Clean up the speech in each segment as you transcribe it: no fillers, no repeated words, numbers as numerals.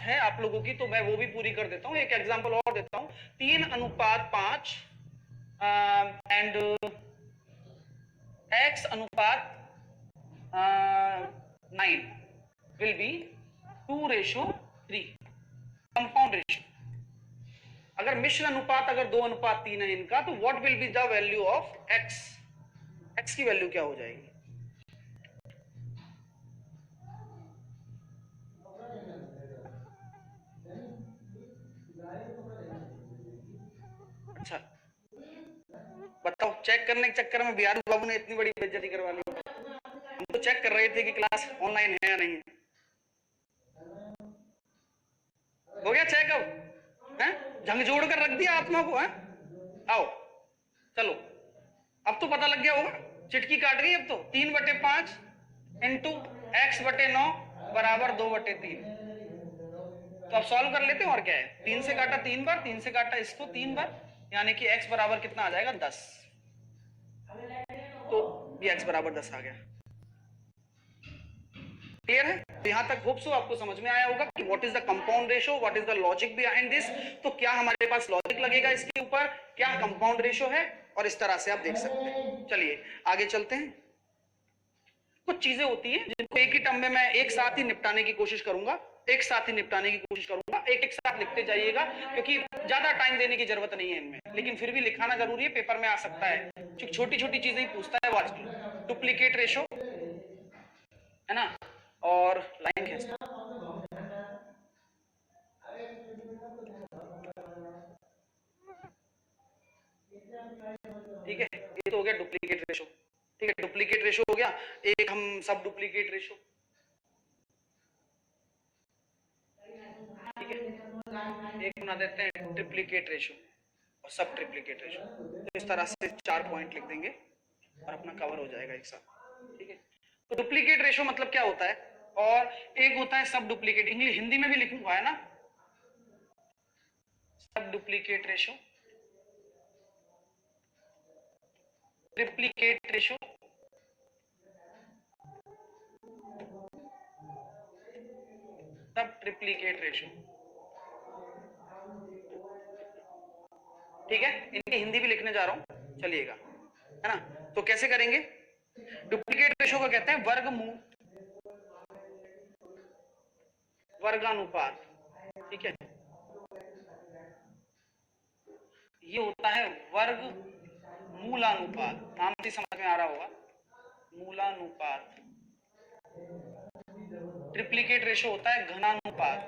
है आप लोगों की, तो मैं वो भी पूरी कर देता हूँ। एक एग्जांपल और देता हूँ, 3:5 एंड x अनुपात 9 विल बी 2:3 कंपाउंड रेशियो। अगर मिश्र अनुपात अगर 2:3 है इनका, तो what will be the value of x? x की वैल्यू क्या हो जाएगी? अच्छा बताओ, चेक करने के चक्कर में बिहार बाबू ने इतनी बड़ी बेइज्जती करवा ली। हम तो चेक कर रहे थे कि क्लास ऑनलाइन है या नहीं। हो गया चेक? अब है झंझोड़ कर रख दिया आत्मा को, है? आओ चलो, अब तो पता लग गया होगा, चिटकी काट गई अब तो। 3/5 इंटू x/9 बराबर 2/3। तो अब सॉल्व कर लेते हैं, और क्या है, 3 से काटा 3 बार, 3 से काटा इसको 3 बार, यानी कि x बराबर कितना आ जाएगा? 10। तो ये x बराबर 10 आ गया। क्लियर है? तो यहां तक होप सो आपको समझ में आया होगा कि what is the compound ratio, what is the logic behind this. तो क्या हमारे पास लॉजिक लगेगा इसके ऊपर, क्या कंपाउंड रेशियो है, और इस तरह से आप देख सकते हैं। चलिए आगे चलते हैं। कुछ चीजें होती हैं जिनको एक ही टर्म में मैं एक साथ ही निपटाने की कोशिश करूंगा, एक साथ साथ लिखते जाइएगा, क्योंकि ज्यादा टाइम देने की जरूरत नहीं है इनमें, लेकिन फिर भी लिखाना जरूरी है, पेपर में आ सकता है। छोटी छोटी चीजें ही पूछता है वो आजकल। डुप्लीकेट रेशो है ना, और लाइन खींचना, ठीक है। ये तो हो गया डुप्लीकेट रेशो, ठीक है, डुप्लीकेट रेशो हो गया। एक हम सब डुप्लीकेट रेशो, ठीक है, एक बना देते हैं ट्रिप्लीकेट रेशो और सब ट्रिप्लीकेट रेशो। तो इस तरह से 4 पॉइंट लिख देंगे और अपना कवर हो जाएगा एक साथ, ठीक है। तो डुप्लीकेट रेशो मतलब क्या होता है, और एक होता है सब डुप्लीकेट। इंग्लिश हिंदी में भी लिखूंगा, है ना, सब डुप्लीकेट रेशो, ट्रिप्लीकेट रेशो, सब ट्रिप्लीकेट रेशो, ठीक है। इनकी हिंदी भी लिखने जा रहा हूं, चलिएगा, है ना। तो कैसे करेंगे? डुप्लीकेट रेशो को कहते हैं वर्गानुपात, ठीक है। ये होता है वर्ग मूलानुपात, नाम से समझ में आ रहा होगा, मूलानुपात। ट्रिप्लीकेट रेशो होता है घनानुपात,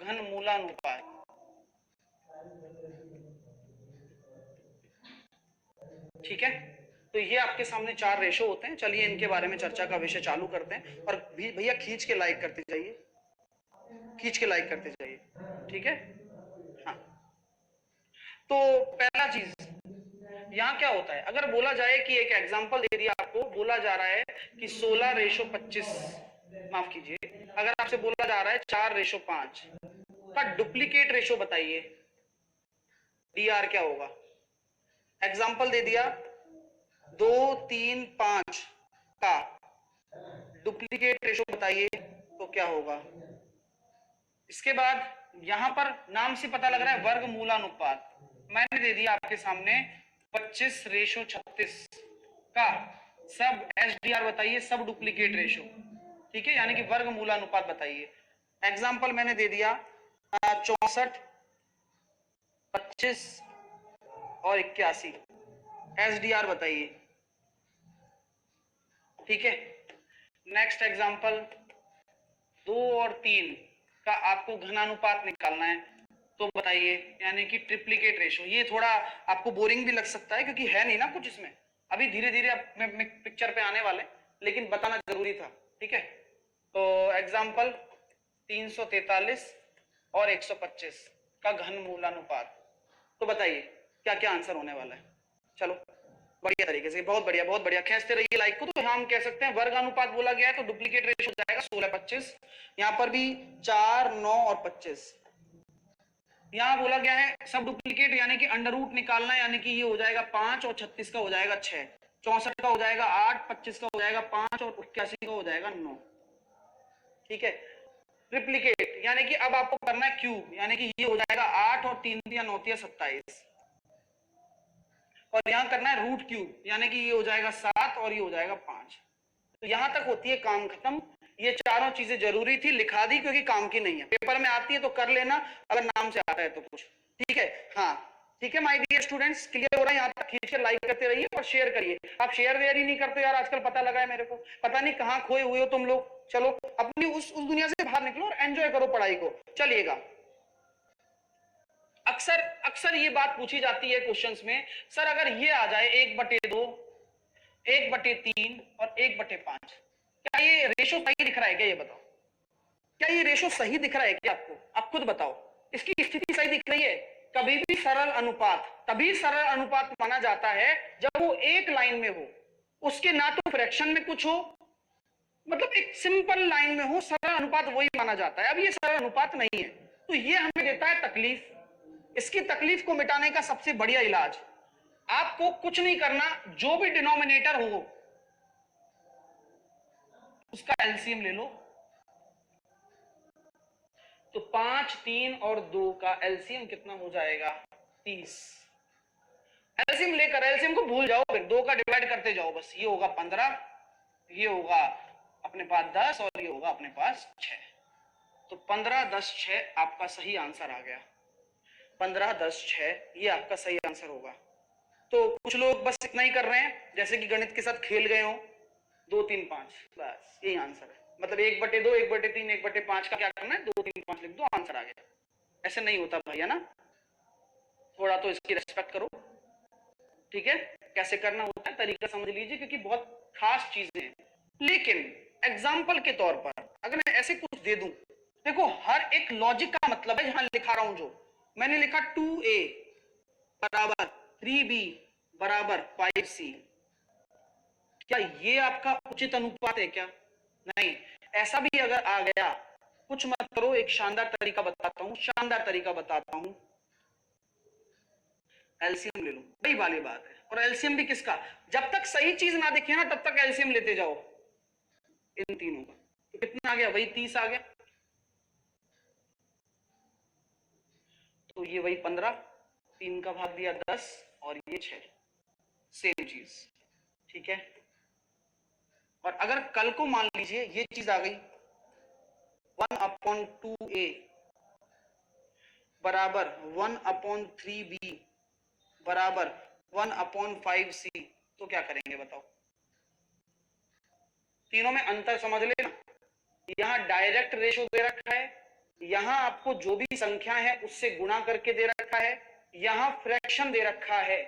घन मूलानुपात, ठीक है। तो ये आपके सामने 4 रेशो होते हैं। चलिए इनके बारे में चर्चा का विषय चालू करते हैं, और भैया खींच के लाइक करते जाइए, खींच के लाइक करते जाइए, ठीक है। हाँ, तो पहला चीज यहाँ क्या होता है, अगर बोला जाए कि एक एग्जांपल दे दिया आपको, बोला जा रहा है कि 16:25, माफ कीजिए, अगर आपसे बोला जा रहा है 4:5 का डुप्लीकेट रेशो बताइए, डीआर क्या होगा। एग्जांपल दे दिया 2, 3, 5 का डुप्लीकेट रेशो बताइए, तो क्या होगा। इसके बाद यहां पर नाम से पता लग रहा है वर्ग मूलानुपात, मैंने दे दिया आपके सामने 25:36 का सब एसडीआर बताइए, सब डुप्लीकेट रेशो, ठीक है, यानी कि वर्ग मूलानुपात बताइए। एग्जांपल मैंने दे दिया 64, 25 और 81, एसडीआर बताइए, ठीक है। नेक्स्ट एग्जांपल 2 और 3 का आपको घनानुपात निकालना है, तो बताइए, यानी कि ट्रिप्लीकेट रेशो। ये थोड़ा आपको बोरिंग भी लग सकता है क्योंकि है नहीं ना कुछ इसमें, अभी धीरे धीरे पिक्चर पे आने वाले, लेकिन बताना जरूरी था, ठीक है। तो एग्जांपल 343 और 125 का घन मूलानुपात, तो बताइए क्या क्या आंसर होने वाला है। चलो बढ़िया तरीके से, बहुत बढ़िया बहुत बढ़िया, खींचते रहिए लाइक को। तो हम कह सकते हैं वर्ग अनुपात बोला गया है, तो डुप्लीकेट रेशो हो जाएगा 16:25। यहाँ पर भी 4, 9 और 25। यहाँ बोला गया है सब डुप्लीकेट, यानी कि अंडर रूट निकालना है, यानी कि ये हो जाएगा 5 और 36 का हो जाएगा 6, 64 का हो जाएगा 8, 25 का हो जाएगा 5 और 81 का हो जाएगा 9, ठीक है। ट्रिप्लीकेट यानी कि अब आपको करना है क्यूब, यानी कि ये हो जाएगा 8 और 3 या 9 या 27, और यहां करना है रूट क्यूब, यानी कि ये हो जाएगा 7 और ये हो जाएगा 5। तो यहां तक होती है काम खत्म। ये चारों चीजें जरूरी थी, लिखा दी क्योंकि काम की नहीं है, पेपर में आती है तो कर लेना अगर नाम से आता है तो कुछ, ठीक है। हाँ ठीक है माय डियर स्टूडेंट्स, क्लियर हो रहा है यहाँ तक? खींच के लाइक करते रहिए और शेयर करिए। आप शेयर वेयर ही नहीं करते यार आजकल, पता लगा है मेरे को, पता नहीं कहाँ खोए हुए हो तुम लोग। चलो अपनी उस दुनिया से बाहर निकलो और एंजॉय करो पढ़ाई को। चलिएगा, अक्सर अक्सर ये बात पूछी जाती है क्वेश्चंस में, सर अगर ये आ जाए 1/2, 1/3 और 1/5, क्या ये रेशो सही दिख रहा है क्या? ये बताओ, क्या ये रेशो सही दिख रहा है क्या आपको? आप खुद बताओ, इसकी स्थिति सही दिख रही है? कभी भी सरल अनुपात तभी सरल अनुपात माना जाता है जब वो एक लाइन में हो, उसके ना तो फ्रैक्शन में कुछ हो, मतलब एक सिंपल लाइन में हो, सरल अनुपात वही माना जाता है। अब ये सरल अनुपात नहीं है तो ये हमें देता है तकलीफ। इसकी तकलीफ को मिटाने का सबसे बढ़िया इलाज, आपको कुछ नहीं करना, जो भी डिनोमिनेटर हो उसका एलसीएम ले लो। तो 5, 3 और 2 का एलसीएम कितना हो जाएगा? 30। एलसीएम लेकर एलसीएम को भूल जाओ, फिर 2 का डिवाइड करते जाओ बस। ये होगा 15, ये होगा अपने पास 10 और ये होगा अपने पास 6। तो 15, 10, 6 आपका सही आंसर आ गया। 15, 10, 6 ये आपका सही आंसर होगा। तो कुछ लोग बस इतना ही कर रहे हैं, जैसे कि गणित के साथ खेल गए हो, 2, 3, 5, बस यही आंसर है। मतलब 1/2, 1/3, 1/5 का क्या करना है, 2, 3, 5 लिख दो, आंसर आ गया। ऐसे नहीं होता भैया ना, थोड़ा तो इसकी रेस्पेक्ट करो, ठीक है। कैसे करना होता है तरीका समझ लीजिए, क्योंकि बहुत खास चीजें हैं। लेकिन एग्जाम्पल के तौर पर अगर मैं ऐसे कुछ दे दूं, देखो हर एक लॉजिक का मतलब है, यहां लिखा रहा हूं जो मैंने लिखा 2a बराबर 3b बराबर 5c, क्या ये आपका उचित अनुपात है क्या? नहीं। ऐसा भी अगर आ गया, कुछ मत करो, एक शानदार तरीका बताता हूं, शानदार तरीका बताता हूं। एलसीएम ले लो, वही वाली बात है। और एलसीएम भी किसका? जब तक सही चीज ना दिखे ना तब तक एलसीएम लेते जाओ इन तीनों का। तो कितना आ गया? वही 30 आ गया। तो ये वही 15, 3 का भाग दिया 10 और ये 6, सेम चीज, ठीक है। और अगर कल को मान लीजिए ये चीज आ गई 1/2a बराबर 1/3b बराबर 1/5c, तो क्या करेंगे बताओ? तीनों में अंतर समझ लेना। यहां डायरेक्ट रेशो दे रखा है, यहां आपको जो भी संख्या है उससे गुणा करके दे रखा है, यहां फ्रैक्शन दे रखा है।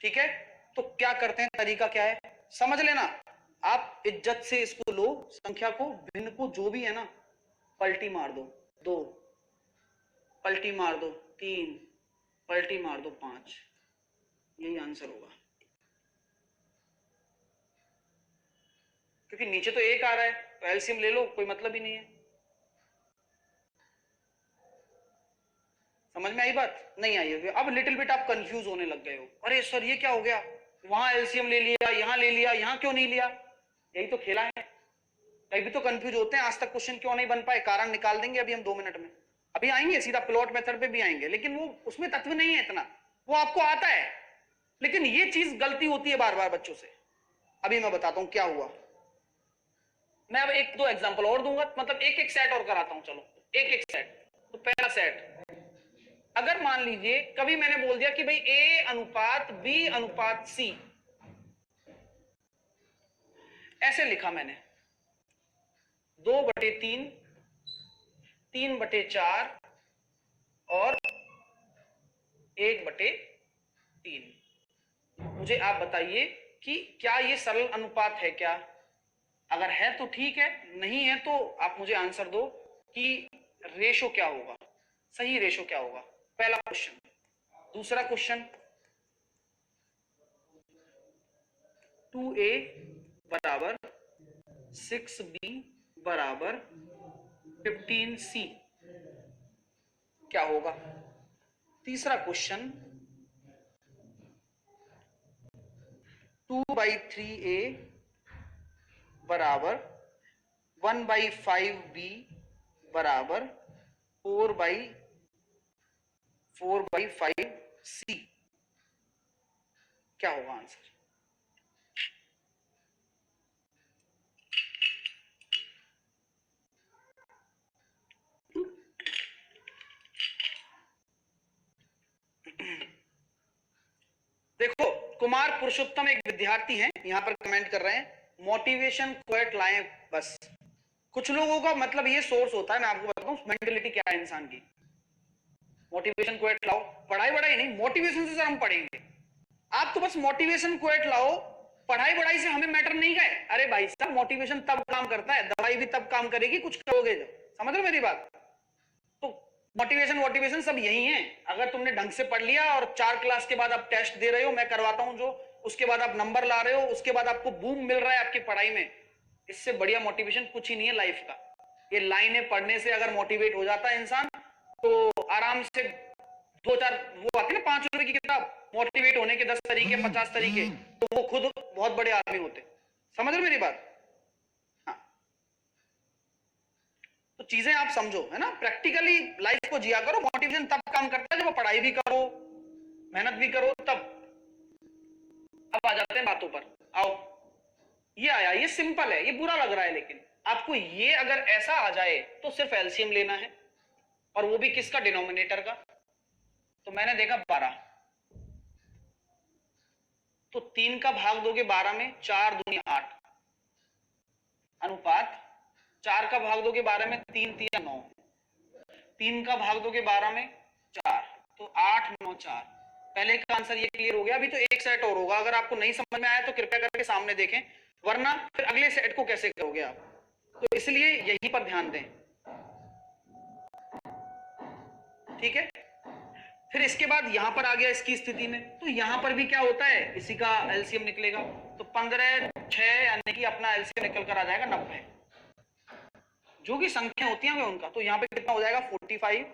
ठीक है, तो क्या करते हैं, तरीका क्या है समझ लेना। आप इज्जत से इसको लो, संख्या को, भिन्न को, जो भी है ना, पलटी मार दो 2, पलटी मार दो 3, पलटी मार दो 5, यही आंसर होगा। क्योंकि नीचे तो 1 आ रहा है तो एलसीएम ले लो, कोई मतलब ही नहीं है। समझ में आई बात? नहीं आई है? अब लिटिल बिट आप कंफ्यूज होने लग गए हो, अरे सर ये क्या हो गया, वहां एलसीएम ले लिया, यहां ले लिया, यहां क्यों नहीं लिया? यही तो खेला है। कहीं भी तो कंफ्यूज होते हैं, आज तक क्वेश्चन क्यों नहीं बन पाए, कारण निकाल देंगे अभी हम 2 मिनट में। अभी आएंगे सीधा प्लॉट मेथड पे भी आएंगे, लेकिन वो उसमें तत्व नहीं है इतना, वो आपको आता है, लेकिन ये चीज गलती होती है बार बार बच्चों से। अभी मैं बताता हूं क्या हुआ। मैं अब 1-2 एग्जांपल और दूंगा, मतलब एक एक सेट और कराता हूं। चलो एक एक सेट। तो पहला सेट, अगर मान लीजिए कभी मैंने बोल दिया कि भाई A/B/C, ऐसे लिखा मैंने 2/3, 3/4 और 1/3। मुझे आप बताइए कि क्या ये सरल अनुपात है क्या? अगर है तो ठीक है, नहीं है तो आप मुझे आंसर दो कि रेशो क्या होगा, सही रेशो क्या होगा। पहला क्वेश्चन। दूसरा क्वेश्चन, 2a बराबर 6b बराबर 15c क्या होगा? तीसरा क्वेश्चन 2/3a बराबर 1/5b बराबर 4/5c, क्या होगा आंसर? देखो, कुमार पुरुषोत्तम एक विद्यार्थी हैं, यहां पर कमेंट कर रहे हैं मोटिवेशन क्वेट लाएं बस। कुछ लोगों का मतलब ये सोर्स होता है, मैं आपको बताऊं मेंटलिटी क्या है इंसान की। मोटिवेशन क्वेट लाओ, पढ़ाई वढ़ाई नहीं, मोटिवेशन से सर हम पढ़ेंगे। आप तो बस मोटिवेशन क्वेट लाओ, पढ़ाई वढ़ाई से हमें मैटर नहीं गए। अरे भाई साहब, मोटिवेशन तब काम करता है, दवाई भी तब काम करेगी कुछ करोगे जब। समझ रहे हो मेरी बात? तो मोटिवेशन सब यही है। अगर तुमने ढंग से पढ़ लिया और 4 क्लास के बाद आप टेस्ट दे रहे हो, मैं करवाता हूं जो, उसके बाद आप नंबर ला रहे हो, उसके बाद आपको बूम मिल रहा है आपकी पढ़ाई में, इससे बढ़िया मोटिवेशन कुछ ही नहीं है लाइफ का। ये लाइनें पढ़ने से अगर मोटिवेट हो जाता है इंसान तो आराम से 2-4 वो आती है ना 5 रुपए की किताब, मोटिवेट होने के 10 तरीके 50 तरीके, तो वो खुद बहुत बड़े आदमी होते। समझ रहे मेरी बात? हाँ, तो चीजें आप समझो, है ना, प्रैक्टिकली लाइफ को जिया करो। मोटिवेशन तब काम करता है जब पढ़ाई भी करो, मेहनत भी करो, तब। अब आ जाते हैं बातों पर। आओ, ये आया, ये सिंपल है, ये बुरा लग रहा है, लेकिन आपको ये अगर ऐसा आ जाए तो सिर्फ एलसीएम लेना है, और वो भी किसका? डिनोमिनेटर का। तो मैंने देखा 12, तो 3 का भाग दोगे 12 में, 4 दूनी 8, अनुपात 4 का भाग दोगे 12 में, 3 3 9, 3 का भाग दोगे 12 में, 4, तो 8 9 4। पहले का आंसर ये क्लियर हो गया। अभी तो एक सेट और होगा, अगर आपको नहीं समझ में आया तो कृपया करके सामने देखें, वरना फिर अगले सेट को कैसे करोगे आप? तो इसलिए यहीं पर ध्यान दें, ठीक है। फिर इसके बाद यहां पर आ गया इसकी स्थिति में, तो यहां पर भी क्या होता है, इसी का एलसीएम निकलेगा। तो 15 6 यानी कि अपना एलसीएम निकल कर आ जाएगा 90। जो भी संख्या होती है उनका, तो यहाँ पे कितना हो जाएगा 45,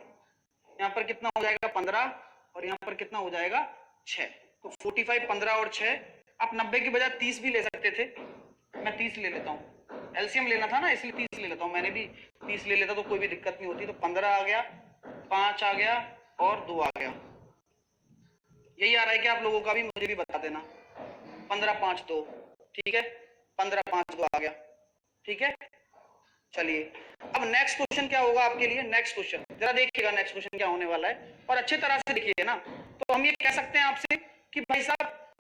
यहाँ पर कितना हो जाएगा 15, और यहाँ पर कितना हो जाएगा 6। तो 45 15 और 6। आप 90 की बजाय 30 भी ले सकते थे, मैं 30 ले लेता हूँ, एलसीएम लेना था ना इसलिए 30 ले लेता हूँ। मैंने भी 30 ले लेता तो कोई भी दिक्कत नहीं होती। तो 15 आ गया, 5 आ गया और 2 आ गया। यही आ रहा है कि आप लोगों का भी? मुझे भी बता देना। 15 5 2, ठीक है, 15 5 2 आ गया, ठीक है। चलिए, अब नेक्स्ट क्वेश्चन क्या होगा आपके लिए? नेक्स्ट क्वेश्चन जरा देखिएगा, नेक्स्ट क्वेश्चन क्या होने वाला है, और अच्छे तरह से देखिए ना। तो हम ये कह सकते हैं आपसे कि भाई साहब,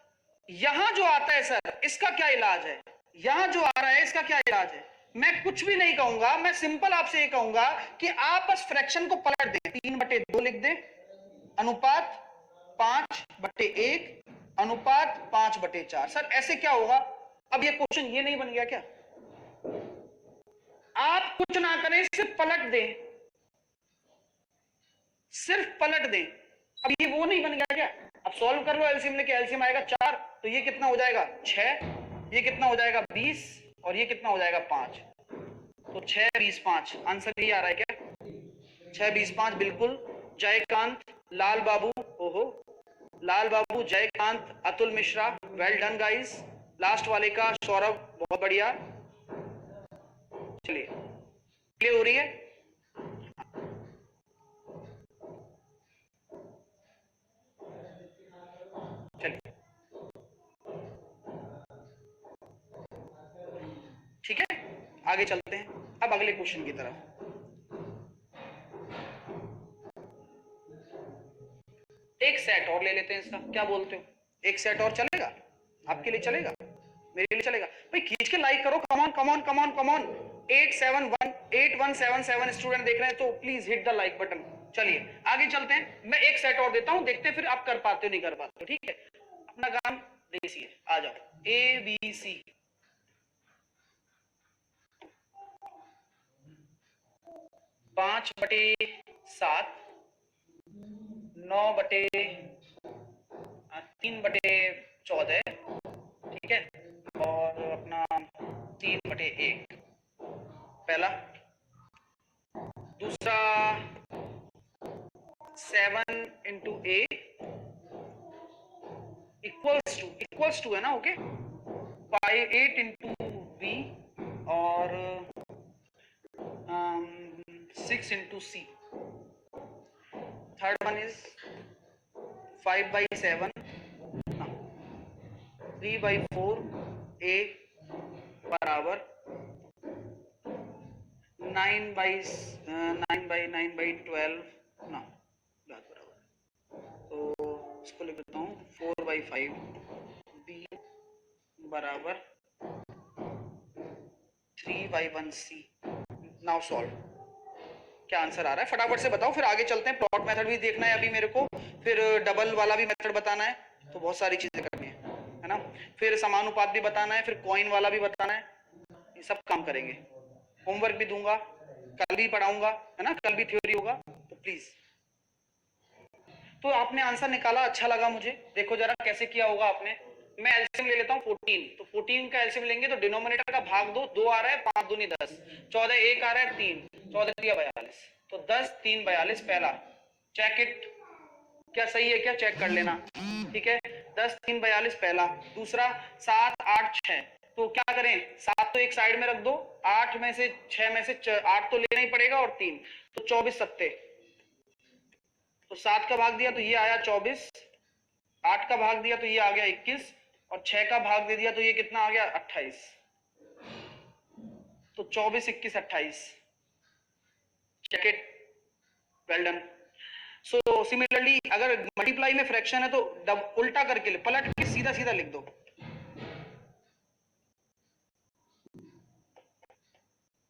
यहां जो आता है सर, इसका क्या इलाज है? यहां जो आ रहा है इसका क्या इलाज है? मैं कुछ भी नहीं कहूंगा, मैं सिंपल आपसे ये कहूंगा कि आप बस फ्रैक्शन को पलट दें, 3/2 लिख दें, अनुपात 5/1, अनुपात 5/4। सर ऐसे क्या होगा? अब ये क्वेश्चन ये नहीं बन गया क्या? आप कुछ ना करें, सिर्फ पलट दें, सिर्फ पलट दें। अब ये वो नहीं बन गया क्या? अब सॉल्व कर लो एलसीएम लेके, एलसीएम आएगा 4, तो ये कितना हो जाएगा 6, ये कितना हो जाएगा 20, और ये कितना हो जाएगा 5। तो 6 20 5, आंसर ये आ रहा है क्या? 6 20 5 बिल्कुल। जयकांत, लाल बाबू, ओहो, Lal Babu, Jaikant, Atul Mishra, well done guys. Last वाले का सौरभ, बहुत बढ़िया। चलिए, क्लियर हो रही है? चलिए, ठीक है, आगे चलते हैं अब अगले क्वेश्चन की तरफ। एक सेट और ले लेते हैं इसका, क्या बोलते हो? एक सेट और चलेगा? आपके लिए चलेगा, मेरे लिए चलेगा? भाई खींच के लाइक करो, come on come on come on come on. 8177 student देख रहे हैं, तो please hit the like button. चलिए आगे चलते हैं, मैं एक सेट और देता हूं, देखते हैं फिर आप कर पाते हो नहीं कर पाते हो, ठीक है। अपना काम देसी है, आ जाओ। ABC 5/7, 9/3/14, ठीक है, और अपना 3/1, पहला। दूसरा 7 इंटू ए इक्वल्स टू है ना, ओके, 8 इंटू बी और 6 into C. Third one is 5/7, 3/4 ए बराबर 9/12 ना बराबर. तो इसको लिख देता हूँ 4/5 बी बराबर 3/1 सी. Now solve. क्या आंसर आ रहा है फटाफट से बताओ, फिर आगे चलते हैं. प्लॉट मेथड भी देखना है अभी मेरे को, फिर डबल वाला भी मेथड बताना है, तो बहुत सारी चीजें करनी है ना. फिर समानुपात भी बताना है, फिर कॉइन वाला भी बताना है, ये सब काम करेंगे. होमवर्क भी दूंगा, कल भी पढ़ाऊंगा, है ना, कल भी थ्योरी होगा, तो प्लीज. तो आपने आंसर निकाला, अच्छा लगा मुझे. देखो जरा कैसे किया होगा आपने. मैं एलसीएम ले लेता हूँ 14, तो 14 का एलसीएम लेंगे तो डिनोमिनेटर का भाग दो, 2 आ रहा है, 5 दूनी 10, 14 1 आ रहा है 3, 14 3 42, तो 10 3 42 पहला. चेक इट, क्या सही है क्या, चेक कर लेना, ठीक है. 10 3 42 पहला. दूसरा 7 8 6, तो क्या करें, 7 तो एक साइड में रख दो, 8 में से 6 में से 8 तो लेना ही पड़ेगा और 3, तो 24 सत्ते. तो 7 का भाग दिया तो ये आया 24, 8 का भाग दिया तो ये आ गया 21, और 6 का भाग दे दिया तो ये कितना आ गया 28. तो 24 21 28. Check it, well done. So similarly अगर मल्टीप्लाई में फ्रैक्शन है तो उल्टा करके पलट के सीधा सीधा लिख दो.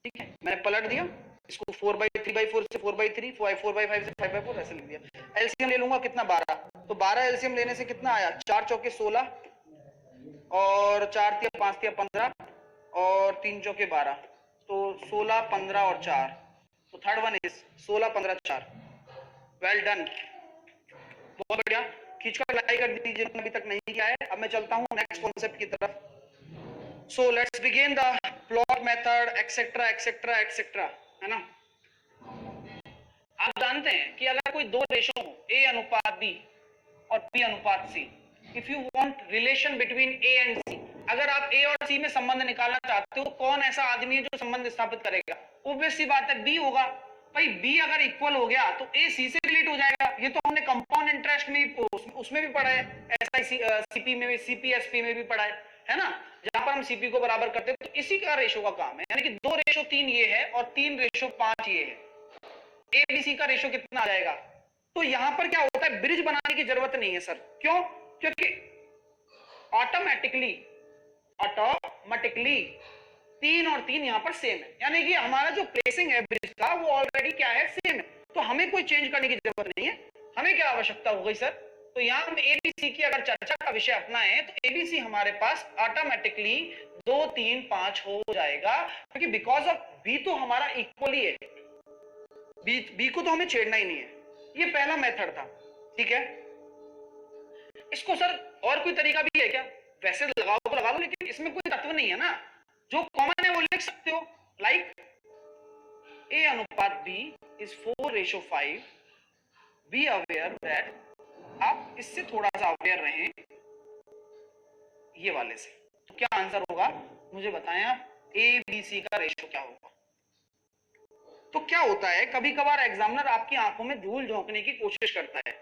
ठीक है, मैंने पलट दिया इसको, 4/3/4 से 4/3, 4/5 से 5/4 ऐसे लिख दिया. एलसीएम ले लूंगा कितना 12, तो 12 एलसीएम लेने से कितना आया, 4 चौके 16 और 4 तिया 5 तिया 15 और 3 चौके 12, तो 16 15 और 4. तो third one is 16 15 4. Well done, बहुत बढ़िया. खींचकर लाइक कर दीजिए जिन्होंने अभी तक नहीं किया है. अब मैं चलता हूँ नेक्स्ट कॉन्सेप्ट की तरफ. So let's begin the plot method etcetera etcetera etcetera, है ना. आप जानते हैं कि अगर कोई दो रेशो हो, ए अनुपात बी और बी अनुपात C, if you want relation between A and C, अगर आप ए और सी में संबंध निकालना चाहते हो, कौन ऐसा आदमी है जो संबंध स्थापित करेगा, ऑब्वियस सी बात है बी होगा. भाई बी अगर इक्वल हो गया तो ए सी से रिलेट हो जाएगा. ये तो हमने कंपाउंड इंटरेस्ट में उसमें भी पढ़ा है, एसआई सीपी में भी, सीपीएसपी में भी पढ़ा है ना, जहां पर हम सीपी को बराबर करते हैं. तो इसी का रेशो का काम है, यानी कि 2:3 ये है और 3:5 ये है. ए बी सी का रेशो कितना आ जाएगा. तो यहां पर क्या होता है, ब्रिज बनाने की जरूरत नहीं है सर. क्यों, क्योंकि ऑटोमेटिकली 3 और 3 यहां पर सेम है, यानी कि हमारा जो प्लेसिंग है ब्रिज का वो ऑलरेडी क्या है, सेम है. तो हमें कोई चेंज करने की जरूरत नहीं है. हमें क्या आवश्यकता हो गई सर, तो यहां हम एबीसी की अगर चर्चा का विषय अपनाएं तो एबीसी हमारे पास ऑटोमेटिकली 2 3 5 हो जाएगा, क्योंकि बिकॉज ऑफ बी तो हमारा इक्वली है, बी को तो हमें छेड़ना ही नहीं है. ये पहला मेथड था, ठीक है. इसको सर और कोई तरीका भी है क्या, वैसे लगाओ तो लगा लो, लेकिन इसमें कोई तत्व नहीं है ना, जो कॉमन है वो लिख सकते हो. लाइक ए अनुपात B is 4:5. Be aware that, आप इससे थोड़ा सा अवेयर रहें ये वाले से. तो क्या आंसर होगा मुझे बताएं आप, ए बी सी का रेशो क्या होगा. तो क्या होता है, कभी कभार एग्जामिनर आपकी आंखों में धूल झोंकने की कोशिश करता है,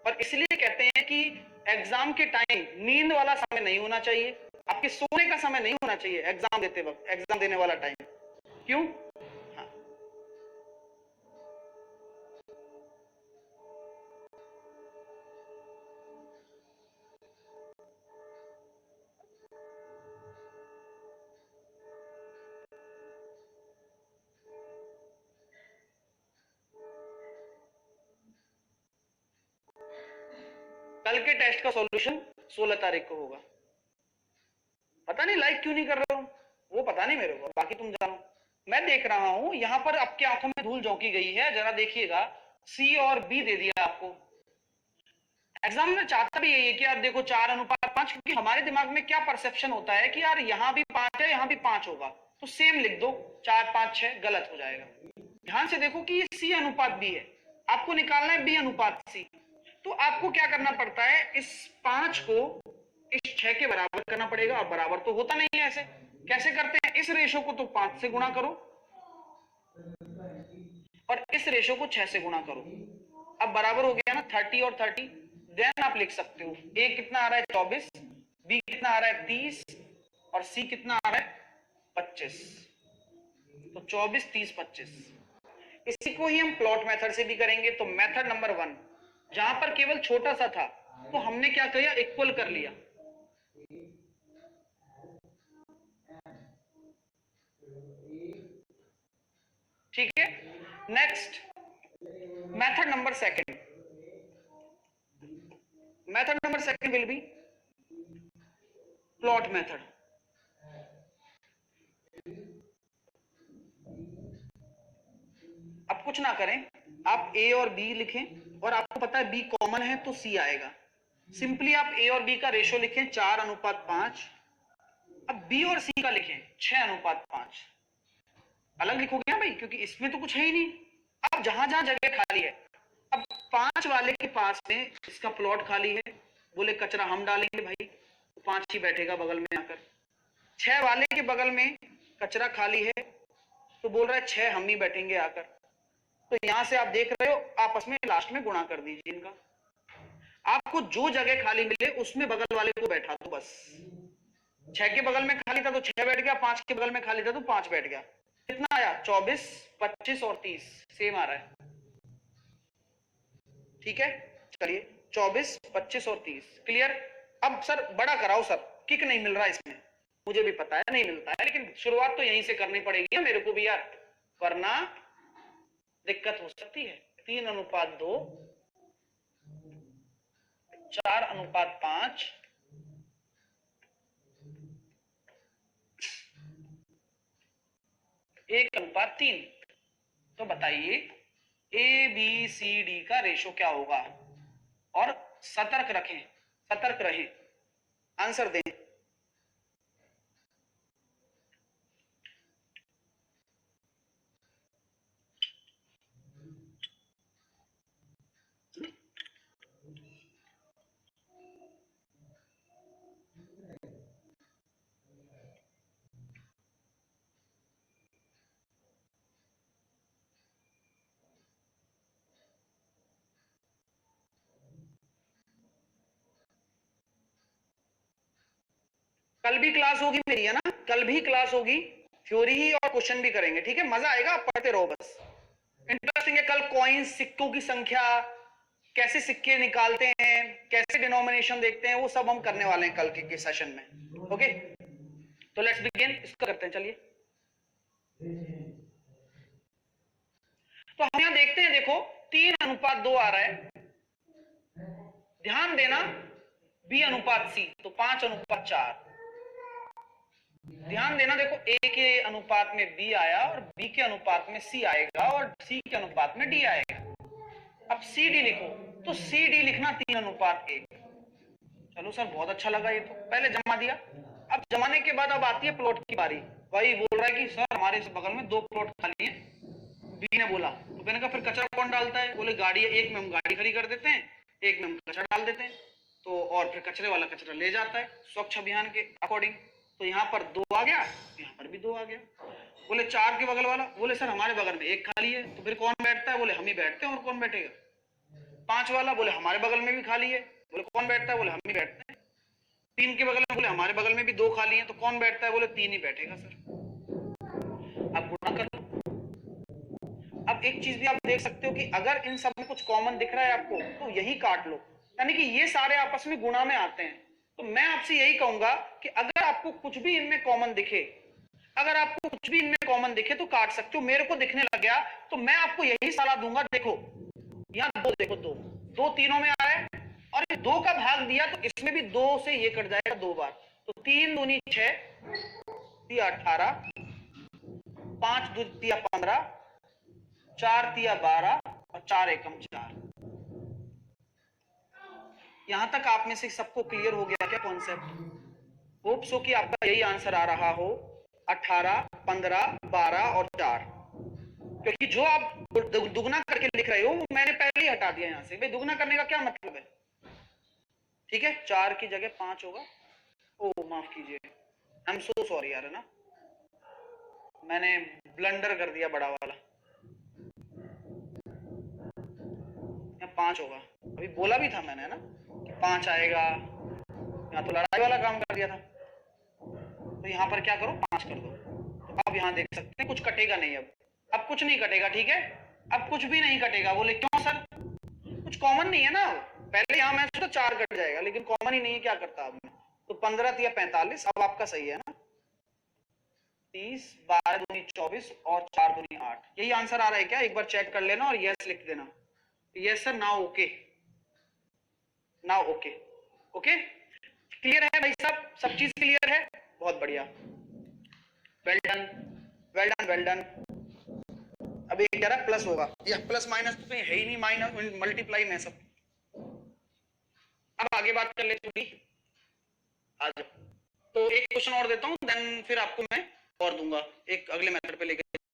पर इसलिए कहते हैं कि एग्जाम के टाइम नींद वाला समय नहीं होना चाहिए, आपके सोने का समय नहीं होना चाहिए एग्जाम देते वक्त, एग्जाम देने वाला टाइम. क्यों, हाँ. कल के टेस्ट का सॉल्यूशन 16 तारीख को होगा. पता नहीं लाइक क्यों नहीं कर रहे हो, वो पता नहीं मेरे को, बाकी तुम जानो. मैं देख रहा हूं यहां पर आपकी आंखों में धूल झोंकी गई है, जरा देखिएगा. सी और बी दे दिया आपको. एग्जाम में चाहता भी यही है कि यार देखो 4:5, क्योंकि हमारे दिमाग में क्या परसेप्शन होता है कि यार यहां भी 5 है यहां भी 5 होगा, तो सेम लिख दो, 4 5 6 गलत हो जाएगा. ध्यान से देखो कि ये सी अनुपात बी है, आपको निकालना है बी अनुपात सी। तो आपको क्या करना पड़ता है, इस 5 को इस 6 के बराबर करना पड़ेगा, और बराबर तो होता नहीं है ऐसे। कैसे करते हैं, इस रेशो को तो 5 से गुणा करो और इस रेशो को 6 से गुणा करो। अब बराबर हो गया ना 30 और 30। देन आप लिख सकते हो ए कितना आ रहा है 24, बी कितना आ रहा है 30 और सी कितना आ रहा है 25। तो 24 30 25। इसी को ही हम प्लॉट मेथड से भी करेंगे। तो मेथड नंबर 1, जहां पर केवल छोटा सा था तो हमने क्या किया, इक्वल कर लिया। ठीक है, next method number 2, method number 2 will be plot method. अब कुछ ना करें, आप ए और बी लिखें और आपको पता है बी कॉमन है तो सी आएगा। सिंपली आप ए और बी का रेशो लिखें 4:5। अब बी और सी का लिखें 6:5। अलग लिखोगे ना भाई, क्योंकि इसमें तो कुछ है ही नहीं। अब जहां जहां जगह खाली है, अब 5 वाले के पास में इसका प्लॉट खाली है, बोले कचरा हम डालेंगे भाई, तो 5 ही बैठेगा बगल में आकर। 6 वाले के बगल में कचरा खाली है, तो बोल रहा है 6 हम ही बैठेंगे आकर। तो यहां से आप देख रहे हो, आपस में लास्ट में गुणा कर दीजिए इनका। आपको जो जगह खाली मिले उसमें बगल वाले को बैठा दो बस। 6 के बगल में खाली था तो 6 बैठ गया, 5 के बगल में खाली था तो 5 बैठ गया। कितना आया 24 25 और 30 सेम आ रहा है। ठीक है, चलिए 24 25 और 30 क्लियर। अब सर बड़ा कराओ सर, किक नहीं मिल रहा इसमें, मुझे भी पता है नहीं मिलता है, लेकिन शुरुआत तो यहीं से करनी पड़ेगी मेरे को भी यार, वरना दिक्कत हो सकती है। 3:2, 4:5, 1:3। तो बताइए ए बी सी डी का रेशो क्या होगा, और सतर्क रखें, सतर्क रहें, आंसर दें। कल भी क्लास होगी मेरी, है ना, कल भी क्लास होगी, थ्योरी ही और क्वेश्चन भी करेंगे। ठीक है, मजा आएगा, आप पढ़ते रहो बस, इंटरेस्टिंग है। कल कॉइन्स, सिक्कों की संख्या, कैसे सिक्के निकालते हैं, कैसे डिनोमिनेशन देखते हैं, वो सब हम करने वाले हैं कल के सेशन में। ओके, तो लेट्स बिगिन, इसका करते हैं। चलिए, तो हम यहां देखते हैं, देखो 3:2 आ रहा है, ध्यान देना, बी अनुपात सी तो 5:4। ध्यान देना, देखो ए के अनुपात में बी आया और बी के अनुपात में सी आएगा और सी के अनुपात में डी आएगा। अब सी डी लिखो, तो सी डी लिखना 3:1। चलो सर बहुत अच्छा लगा, ये तो पहले जमा दिया। अब जमाने के बाद अब आती है प्लॉट की बारी। भाई बोल रहा है कि सर हमारे इस बगल में 2 प्लॉट खाली हैं। बी ने बोला, तो मैंने कहा फिर कचरा कौन डालता है, बोले गाड़ी, एक में हम गाड़ी खड़ी कर देते हैं, एक में हम कचरा डाल देते हैं, तो और फिर कचरे वाला कचरा ले जाता है स्वच्छ अभियान के अकॉर्डिंग। तो यहाँ पर 2 आ गया, यहाँ पर भी 2 आ गया। बोले 4 के बगल वाला, बोले सर हमारे बगल में 1 खाली है, तो फिर कौन बैठता है, बोले हम ही बैठते हैं, और कौन बैठेगा। 5 वाला, बोले हमारे बगल में भी खाली है, बोले कौन बैठता है, बोले हम ही बैठते हैं। 3 के बगल में, बोले हमारे बगल में भी 2 खाली हैं, तो कौन बैठता है, बोले 3 ही बैठेगा सर। अब गुणा कर लो। अब एक चीज भी आप देख सकते हो कि अगर इन सब में कुछ कॉमन दिख रहा है आपको, तो यही काट लो, यानी कि ये सारे आपस में गुणा में आते हैं। तो मैं आपसे यही कहूंगा कि अगर आपको कुछ भी इनमें कॉमन दिखे, अगर आपको कुछ भी इनमें कॉमन दिखे तो काट सकते हो। मेरे को दिखने लग गया तो मैं आपको यही सलाह दूंगा, देखो यहाँ 2, देखो 2 2 तीनों में आ रहा है, और 2 का भाग दिया तो इसमें भी 2 से ये कट जाएगा 2 बार, तो 3 दूनी 6, 3 18, 5 दूनी 15, 4 तिया 12 और 4 एकम 4। यहां तक आप में से सबको क्लियर हो गया क्या कॉन्सेप्ट? होप सो कि आपका यही आंसर आ रहा हो, 18 15 12 और 4। क्योंकि जो आप दुगना करके लिख रहे हो वो मैंने पहले ही हटा दिया यहाँ से। भाई दुगना करने का क्या मतलब है? ठीक है, 4 की जगह 5 होगा। ओ माफ कीजिए, आई एम सो सॉरी यार, है ना, मैंने ब्लंडर कर दिया बड़ा वाला। 5 होगा, अभी बोला भी था मैंने, है ना, कि 5 आएगा। यहाँ तो लड़ाई वाला काम कर दिया था, तो यहाँ पर क्या करो, 5 कर दो। तो अब यहाँ देख सकते हैं कुछ कटेगा नहीं। अब कुछ नहीं कटेगा, ठीक है, अब कुछ भी नहीं कटेगा। बोले क्यों सर? कुछ कॉमन नहीं है ना। पहले यहाँ मैं सोचा 4 कट जाएगा, लेकिन कॉमन ही नहीं है, क्या करता अब मैं? तो 15 या 45, अब आपका सही है ना, 30, 12 दूनी 24 और 4 दूनी 8, यही आंसर आ रहा है क्या? एक बार चेक कर लेना और यस लिख देना। Yes sir, now okay, now okay. Okay, clear है भाई साहब? सब चीज क्लियर है? बहुत बढ़िया, well done, well done, well done. अब ये कह रहा प्लस होगा, या प्लस माइनस तो है ही नहीं, माइनस मल्टीप्लाई में सब। अब आगे बात कर ले थोड़ी, आ जाओ। तो एक क्वेश्चन और देता हूं, देन फिर आपको मैं और दूंगा, एक अगले मेथड पे लेके